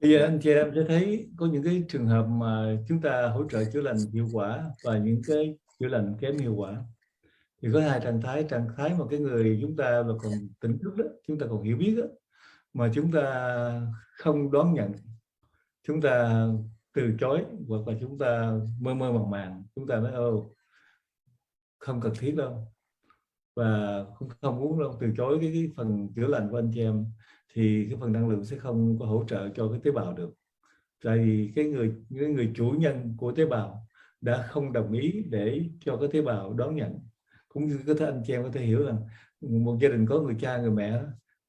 Bây giờ anh chị em sẽ thấy có những cái trường hợp mà chúng ta hỗ trợ chữa lành hiệu quả và những cái chữa lành kém hiệu quả. Thì có hai trạng thái mà cái người chúng ta là còn tỉnh thức đó, chúng ta còn hiểu biết đó, mà chúng ta không đón nhận, chúng ta từ chối, hoặc là chúng ta mơ mơ màng màng, chúng ta nói không cần thiết đâu, và không muốn đâu, từ chối cái phần chữa lành của anh chị em, thì cái phần năng lượng sẽ không có hỗ trợ cho cái tế bào được. Tại vì cái người chủ nhân của tế bào đã không đồng ý để cho cái tế bào đón nhận. Cũng như có thể anh chị em có thể hiểu rằng một gia đình có người cha người mẹ,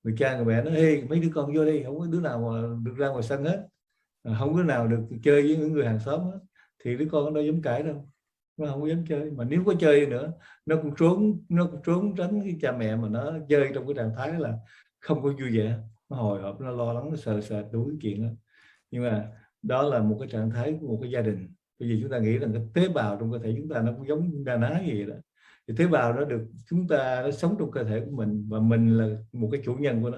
người cha người mẹ nói: Ê, mấy đứa con vô đi, không có đứa nào mà được ra ngoài sân hết, không có đứa nào được chơi với những người hàng xóm hết, thì đứa con nó đâu dám cãi đâu, nó không có dám chơi. Mà nếu có chơi nữa, nó cũng trốn tránh cái cha mẹ, mà nó chơi trong cái trạng thái là không có vui vẻ, nó hồi hộp, nó lo lắng, nó sợ sệt đủ cái chuyện đó. Nhưng mà đó là một cái trạng thái của một cái gia đình. Bây giờ chúng ta nghĩ rằng cái tế bào trong cơ thể chúng ta nó cũng giống na ná gì đó, thì tế bào nó được chúng ta, nó sống trong cơ thể của mình, và mình là một cái chủ nhân của nó.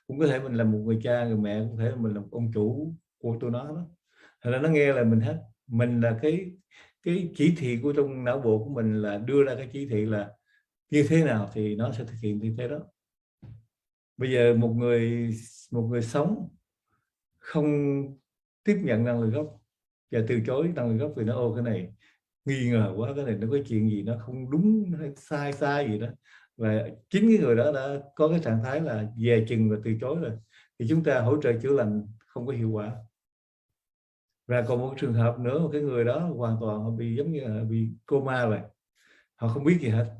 Cũng có thể mình là một người cha người mẹ, cũng có thể là mình là một ông chủ của tụi nó đó. Thật ra nó nghe là mình hết. Mình là cái chỉ thị của trong não bộ của mình, là đưa ra cái chỉ thị là như thế nào thì nó sẽ thực hiện như thế đó. Bây giờ một người sống không tiếp nhận năng lượng gốc và từ chối năng lượng gốc, vì nó cái này nghi ngờ quá, cái này nó có chuyện gì nó không đúng hay sai gì đó, và chính cái người đó đã có cái trạng thái là dè chừng và từ chối rồi, thì chúng ta hỗ trợ chữa lành không có hiệu quả. Và còn một trường hợp nữa, một cái người đó hoàn toàn họ bị giống như là bị coma rồi, họ không biết gì hết,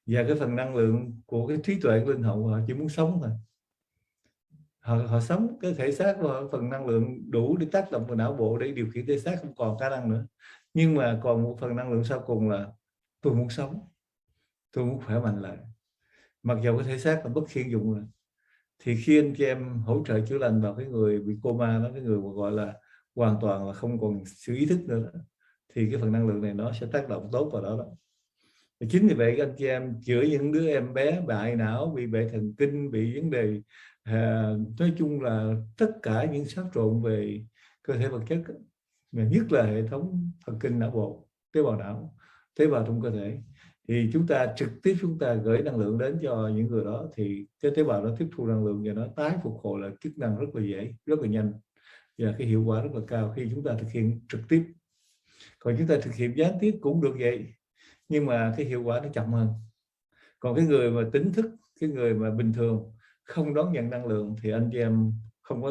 và cái phần năng lượng của cái trí tuệ linh hồn họ chỉ muốn sống thôi. Họ sống cái thể xác và phần năng lượng đủ để tác động vào não bộ để điều khiển thể xác không còn khả năng nữa, nhưng mà còn một phần năng lượng sau cùng là tôi muốn sống, tôi muốn khỏe mạnh lại, mặc dù cái thể xác là bất hiện dụng rồi. Thì khi anh chị em hỗ trợ chữa lành vào cái người bị coma đó, cái người mà gọi là hoàn toàn là không còn sự ý thức nữa đó, thì cái phần năng lượng này nó sẽ tác động tốt vào đó. Chính vì vậy anh chị em chữa những đứa em bé bại não, bị bệ thần kinh, bị vấn đề nói chung là tất cả những xáo trộn về cơ thể vật chất, mà nhất là hệ thống thần kinh não bộ, tế bào não, tế bào trong cơ thể, thì chúng ta trực tiếp chúng ta gửi năng lượng đến cho những người đó, thì cái tế bào nó tiếp thu năng lượng và nó tái phục hồi là chức năng rất là dễ, rất là nhanh, và cái hiệu quả rất là cao khi chúng ta thực hiện trực tiếp. Còn chúng ta thực hiện gián tiếp cũng được vậy, nhưng mà cái hiệu quả nó chậm hơn. Còn cái người mà tỉnh thức, cái người mà bình thường không đón nhận năng lượng, thì anh chị em không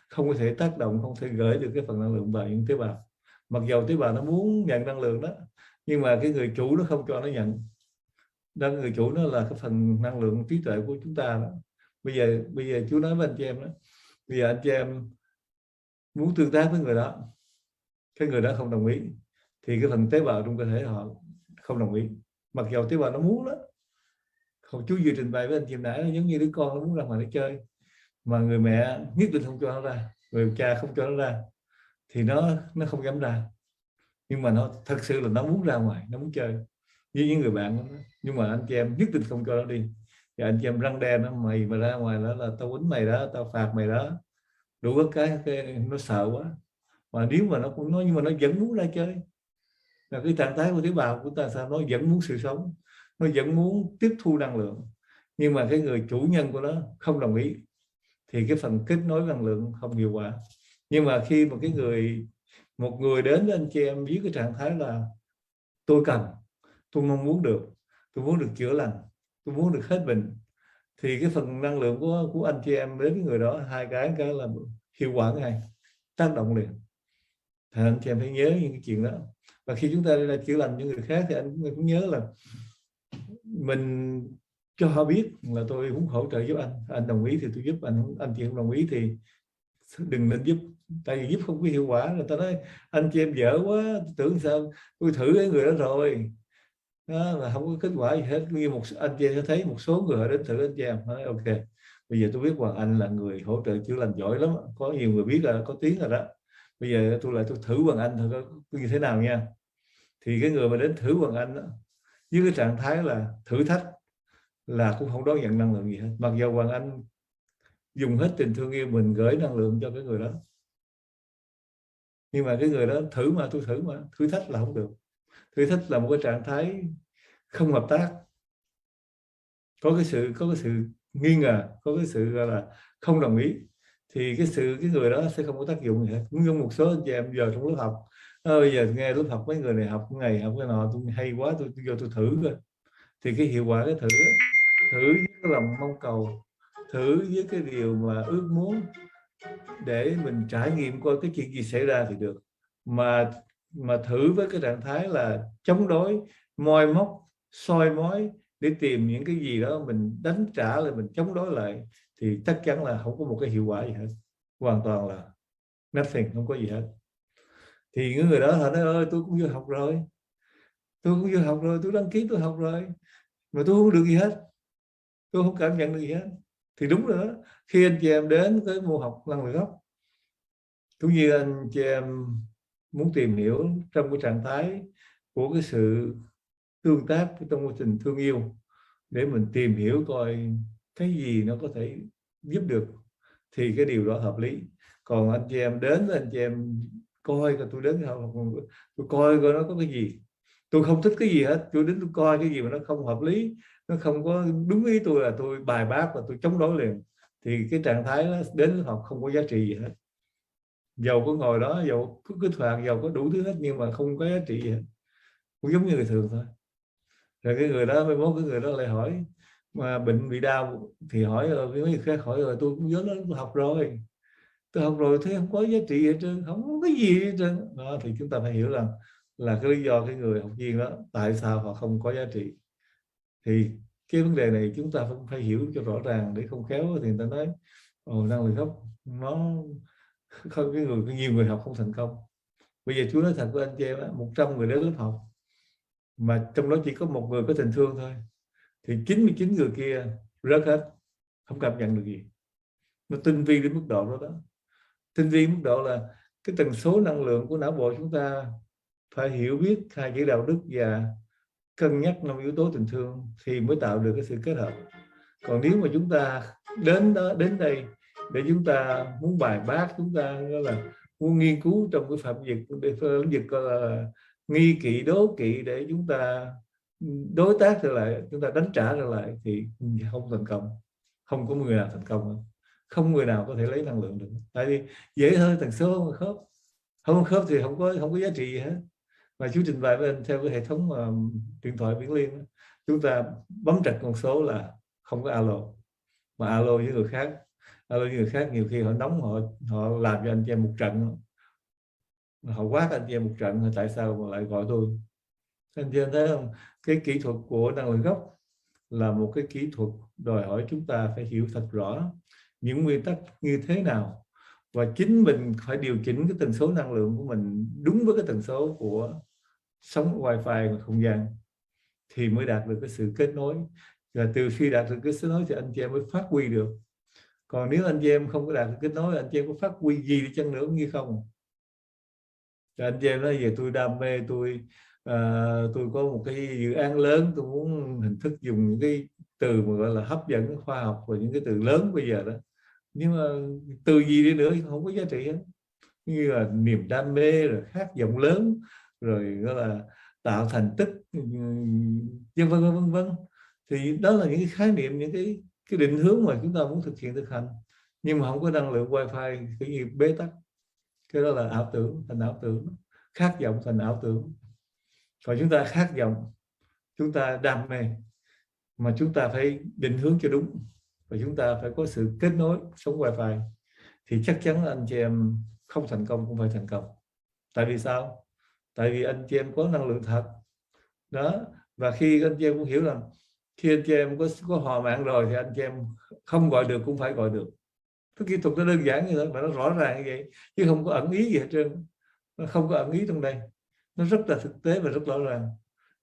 có thể tác động, không thể gửi được cái phần năng lượng vào những tế bào. Mặc dầu tế bào nó muốn nhận năng lượng đó, nhưng mà cái người chủ nó không cho nó nhận. Đó, người chủ nó là cái phần năng lượng trí tuệ của chúng ta đó. Bây giờ chú nói với anh chị em đó, bây giờ anh chị em muốn tương tác với người đó, cái người đó không đồng ý, thì cái phần tế bào trong cơ thể họ không đồng ý, mặc dầu tế bào nó muốn đó. Không, chú vừa trình bày với anh chị nãy, giống như đứa con nó muốn ra ngoài để chơi, mà người mẹ nhất định không cho nó ra, người cha không cho nó ra, thì nó không dám ra. Nhưng mà nó thật sự là nó muốn ra ngoài, nó muốn chơi với những người bạn đó. Nhưng mà anh chị em nhất định không cho nó đi, thì anh chị em răng đe nó: mày mà ra ngoài đó là tao quýnh mày đó, tao phạt mày đó, đủ cái nó sợ quá. Mà nếu mà nó cũng nói, nhưng mà nó vẫn muốn ra chơi. Là cái trạng thái của tế bào của ta sao, nó vẫn muốn sự sống, nó vẫn muốn tiếp thu năng lượng, nhưng mà cái người chủ nhân của nó không đồng ý, thì cái phần kết nối năng lượng không hiệu quả. Nhưng mà khi mà một người đến với anh chị em với cái trạng thái là tôi cần, tôi mong muốn được, tôi muốn được chữa lành, tôi muốn được hết bệnh, thì cái phần năng lượng của anh chị em đến với người đó, hai cái là hiệu quả ngay, tác động liền. Thì anh chị em phải nhớ những cái chuyện đó. Và khi chúng ta đi ra chữa lành những người khác, thì anh cũng nhớ là mình cho họ biết là tôi muốn hỗ trợ giúp anh đồng ý thì tôi giúp, anh chị không đồng ý thì đừng nên giúp. Tại vì giúp không có hiệu quả, người ta nói anh chị em dở quá, tưởng sao tôi thử cái người đó rồi đó là không có kết quả gì hết. Như một anh chị em sẽ thấy một số người đến thử anh chị em nói ok, bây giờ tôi biết Hoàng Anh là người hỗ trợ chữa lành giỏi lắm, có nhiều người biết là có tiếng rồi đó, bây giờ tôi thử Hoàng Anh thử có như thế nào nha. Thì cái người mà đến thử Hoàng Anh đó, với cái trạng thái là thử thách, là cũng không đón nhận năng lượng gì hết, mặc dù Hoàng Anh dùng hết tình thương yêu mình gửi năng lượng cho cái người đó. Nhưng mà cái người đó thử mà, tôi thử mà, thử thách là không được. Thử thách là một cái trạng thái không hợp tác, có cái sự nghi ngờ, có cái sự gọi là không đồng ý, thì cái người đó sẽ không có tác dụng gì hết. Cũng như một số anh chị em giờ trong lớp học, bây giờ nghe lớp học mấy người này học cái này học cái nọ, tôi hay quá, tôi vô tôi thử coi. Thì cái hiệu quả cái thử đó, thử với cái lòng mong cầu, thử với cái điều mà ước muốn, để mình trải nghiệm coi cái chuyện gì xảy ra thì được. Mà thử với cái trạng thái là chống đối, moi móc, soi mói để tìm những cái gì đó mình đánh trả lại, mình chống đối lại, thì chắc chắn là không có một cái hiệu quả gì hết, hoàn toàn là nothing, không có gì hết. Thì những người đó họ nói ơi, tôi cũng vô học rồi, tôi đăng ký tôi học rồi, mà tôi không được gì hết, tôi không cảm nhận được gì hết. Thì đúng rồi đó, khi anh chị em đến với môn học năng lượng gốc, cũng như anh chị em muốn tìm hiểu trong cái trạng thái của cái sự tương tác trong quá trình thương yêu, để mình tìm hiểu coi cái gì nó có thể giúp được, thì cái điều đó hợp lý. Còn anh chị em đến, anh chị em coi, tôi đến tôi coi coi nó có cái gì, tôi không thích cái gì hết, tôi đến tôi coi cái gì mà nó không hợp lý, nó không có đúng ý tôi, là tôi bài bác và tôi chống đối liền. Thì cái trạng thái đó đến học không có giá trị gì hết. Dầu có ngồi đó, dầu có kích hoạt, dầu có đủ thứ hết, nhưng mà không có giá trị gì hết, cũng giống như người thường thôi. Rồi cái người đó, mai mốt cái người đó lại hỏi mà bệnh bị đau, thì hỏi với mấy người khác, hỏi rồi tôi cũng nhớ đó, tôi học rồi thế không có giá trị hết trơn, không có cái gì hết trơn đó. Thì chúng ta phải hiểu rằng là cái lý do cái người học viên đó tại sao họ không có giá trị. Thì cái vấn đề này chúng ta phải hiểu cho rõ ràng, để không khéo thì người ta nói năng lượng gốc nó không, nhiều người học không thành công. Bây giờ chú nói thật với anh chị em, 100 người đến lớp học mà trong đó chỉ có một người có tình thương thôi, thì 99 người kia rớt hết, không cảm nhận được gì. Nó tinh vi đến mức độ đó đó. Tinh vi mức độ là cái tần số năng lượng của não bộ chúng ta phải hiểu biết hai chữ đạo đức và cân nhắc 5 yếu tố tình thương thì mới tạo được cái sự kết hợp. Còn nếu mà chúng ta đến đây để chúng ta muốn bài bác, chúng ta là muốn nghiên cứu trong cái phạm lĩnh vực là nghi kỵ đố kỵ, để chúng ta đối tác trở lại, chúng ta đánh trả trở lại, thì không thành công. Không có người nào thành công, không người nào có thể lấy năng lượng được. Tại vì dễ hơn, tần số không khớp, không khớp thì không có giá trị gì hết. Mà chú trình bày với anh theo cái hệ thống điện thoại Viễn Liên, chúng ta bấm trật con số là không có alo, mà alo với người khác, nhiều khi họ nóng, họ làm cho anh chị em một trận, họ quát anh chị em một trận, tại sao mà lại gọi tôi. Anh chị em thấy không, cái kỹ thuật của năng lượng gốc là một cái kỹ thuật đòi hỏi chúng ta phải hiểu thật rõ những nguyên tắc như thế nào, và chính mình phải điều chỉnh cái tần số năng lượng của mình đúng với cái tần số của sóng wifi và không gian, thì mới đạt được cái sự kết nối. Và từ khi đạt được cái kết nối thì anh chị em mới phát huy được. Còn nếu anh chị em không có đạt được kết nối, anh chị em có phát huy gì đi chăng nữa cũng như không. Rồi anh chị em nói về tôi đam mê, tôi có một cái dự án lớn, tôi muốn hình thức dùng những cái từ mà gọi là hấp dẫn khoa học và những cái từ lớn bây giờ đó, nhưng mà từ gì đi nữa không có giá trị hết, như là niềm đam mê, rồi khát vọng lớn, rồi gọi là tạo thành tích, vân vân vân vân. Thì đó là những cái khái niệm, những cái định hướng mà chúng ta muốn thực hành, nhưng mà không có năng lượng wifi, cái gì bế tắc. Cái đó là ảo tưởng, thành ảo tưởng, khát vọng thành ảo tưởng. Còn chúng ta khát vọng, chúng ta đam mê, mà chúng ta phải định hướng cho đúng, và chúng ta phải có sự kết nối sống wifi, thì chắc chắn là anh chị em không thành công cũng phải thành công. Tại vì sao? Tại vì anh chị em có năng lượng thật đó. Và khi anh chị em cũng hiểu rằng khi anh chị em có hòa mạng rồi, thì anh chị em không gọi được cũng phải gọi được. Cái kỹ thuật nó đơn giản như thế, mà nó rõ ràng như vậy, chứ không có ẩn ý gì hết trơn. Nó không có ẩn ý trong đây, nó rất là thực tế và rất rõ ràng.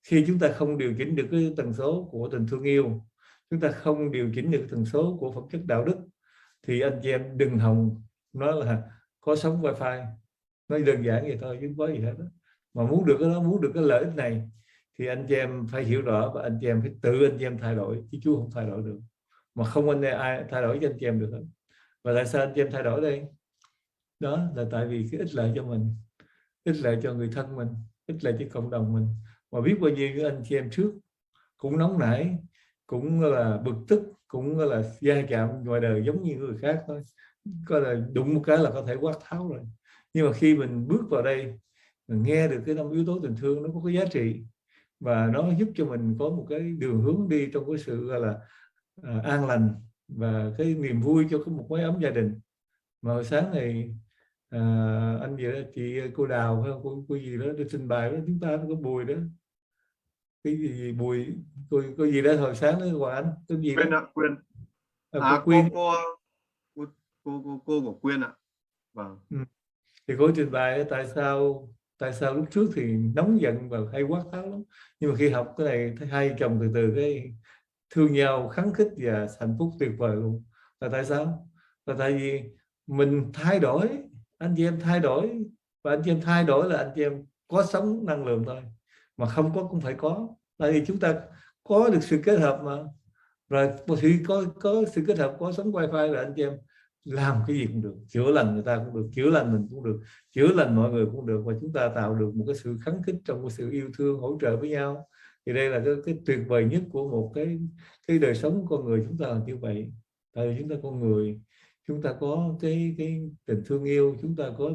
Khi chúng ta không điều chỉnh được cái tần số của tình thương yêu, chúng ta không điều chỉnh được tần số của phẩm chất đạo đức, thì anh chị em đừng hòng nói là có sống wifi. Nó đơn giản vậy thôi chứ không có gì hết đó. Mà muốn được cái đó, muốn được cái lợi ích này, thì anh chị em phải hiểu rõ, và anh chị em phải tự anh chị em thay đổi, chứ chú không thay đổi được. Mà không ai thay đổi cho anh chị em được hết. Và tại sao anh chị em thay đổi đây? Đó là tại vì cái ích lợi cho mình, ích lợi cho người thân mình, ích lợi cho cộng đồng mình. Mà biết bao nhiêu những anh chị em trước cũng nóng nảy, cũng là bực tức, cũng là va chạm ngoài đời giống như người khác thôi, có là đụng một cái là có thể quát tháo rồi. Nhưng mà khi mình bước vào đây, mình nghe được cái 5 yếu tố tình thương, nó có cái giá trị và nó giúp cho mình có một cái đường hướng đi trong cái sự gọi là an lành và cái niềm vui cho cái một mái ấm gia đình. Mà hồi sáng này anh gì đó, chị cô Đào hay cô gì đó đi trình bày đó, chúng ta nó có Bùi đó, cái gì Bùi, cô gì đó hồi sáng đó Hoàng Anh, cái gì đó, Quyên ạ, Quyên. cô Quyên. Cô của Quyên ạ. Vâng. Thì cô trình bày tại sao lúc trước thì nóng giận và hay quát tháo lắm, nhưng mà khi học cái này thấy hai chồng từ từ cái thương nhau, khắng khích và hạnh phúc tuyệt vời luôn. Là tại sao? Là tại vì mình thay đổi, anh chị em thay đổi, và anh chị em thay đổi là anh chị em có sống năng lượng thôi, mà không có cũng phải có, tại vì chúng ta có được sự kết hợp mà. Rồi khi có sự kết hợp, có sống wifi là anh chị em làm cái gì cũng được, chữa lành người ta cũng được, chữa lành mình cũng được, chữa lành mọi người cũng được, và chúng ta tạo được một cái sự khắng khích trong cái sự yêu thương hỗ trợ với nhau. Thì đây là cái tuyệt vời nhất của một cái đời sống con người chúng ta là như vậy. Tại vì chúng ta con người, chúng ta có cái tình thương yêu, chúng ta có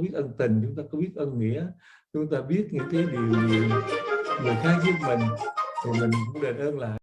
biết ân tình, chúng ta có biết ân nghĩa, chúng ta biết những cái điều gì người khác giúp mình thì mình cũng đền ơn lại.